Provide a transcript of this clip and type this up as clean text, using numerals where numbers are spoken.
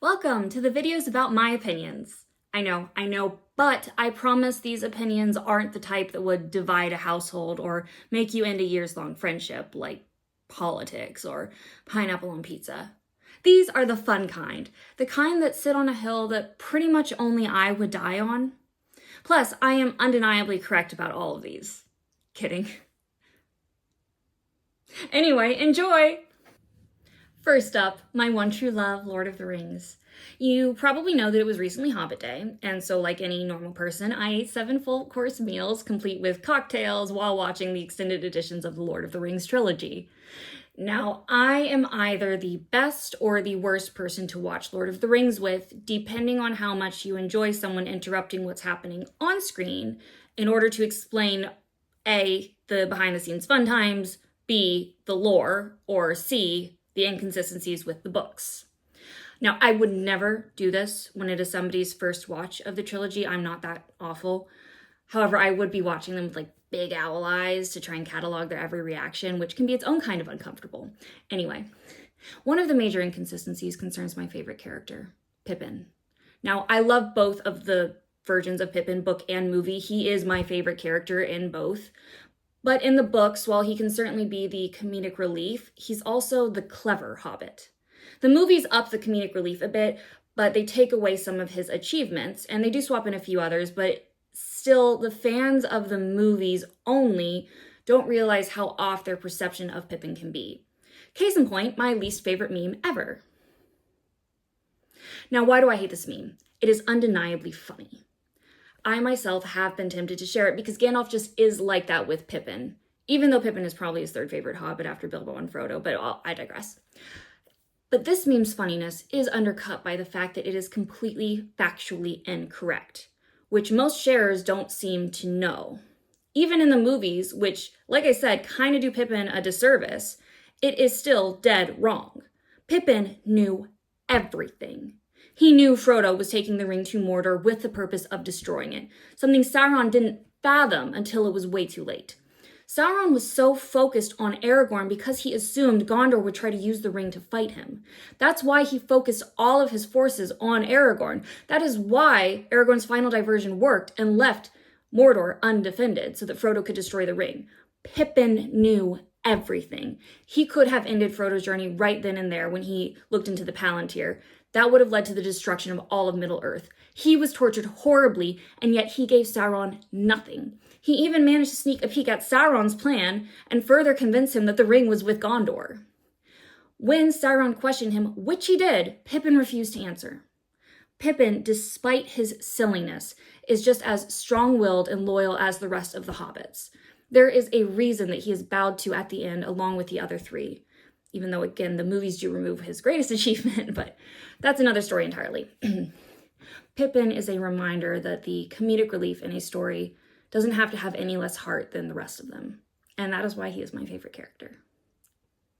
Welcome to the videos about my opinions. I know, but I promise these opinions aren't the type that would divide a household or make you end a years-long friendship like politics or pineapple on pizza. These are the fun kind, the kind that sit on a hill that pretty much only I would die on. Plus, I am undeniably correct about all of these. Kidding. Anyway, enjoy! First up, my one true love, Lord of the Rings. You probably know that it was recently Hobbit Day, and so like any normal person, I ate 7 full-course meals complete with cocktails while watching the extended editions of the Lord of the Rings trilogy. Now, I am either the best or the worst person to watch Lord of the Rings with, depending on how much you enjoy someone interrupting what's happening on screen in order to explain A, the behind-the-scenes fun times, B, the lore, or C, the inconsistencies with the books. Now, I would never do this when it is somebody's first watch of the trilogy. I'm not that awful. However, I would be watching them with like big owl eyes to try and catalog their every reaction, which can be its own kind of uncomfortable. Anyway, one of the major inconsistencies concerns my favorite character, Pippin. Now, I love both of the versions of Pippin, book and movie. He is my favorite character in both. But in the books, while he can certainly be the comedic relief, he's also the clever hobbit. The movies up the comedic relief a bit, but they take away some of his achievements, and they do swap in a few others, but still, the fans of the movies only don't realize how off their perception of Pippin can be. Case in point, my least favorite meme ever. Now, why do I hate this meme? It is undeniably funny. I myself have been tempted to share it because Gandalf just is like that with Pippin, even though Pippin is probably his third favorite hobbit after Bilbo and Frodo, but I digress. But this meme's funniness is undercut by the fact that it is completely factually incorrect, which most sharers don't seem to know. Even in the movies, which, like I said, kind of do Pippin a disservice, it is still dead wrong. Pippin knew everything. He knew Frodo was taking the ring to Mordor with the purpose of destroying it, something Sauron didn't fathom until it was way too late. Sauron was so focused on Aragorn because he assumed Gondor would try to use the ring to fight him. That's why he focused all of his forces on Aragorn. That is why Aragorn's final diversion worked and left Mordor undefended so that Frodo could destroy the ring. Pippin knew everything. He could have ended Frodo's journey right then and there when he looked into the Palantir. That would have led to the destruction of all of Middle-earth. He was tortured horribly, and yet he gave Sauron nothing. He even managed to sneak a peek at Sauron's plan and further convince him that the ring was with Gondor. When Sauron questioned him, which he did, Pippin refused to answer. Pippin, despite his silliness, is just as strong-willed and loyal as the rest of the hobbits. There is a reason that he is bowed to at the end along with the other three. Even though, again, the movies do remove his greatest achievement, but that's another story entirely. Pippin is a reminder that the comedic relief in a story doesn't have to have any less heart than the rest of them. And that is why he is my favorite character.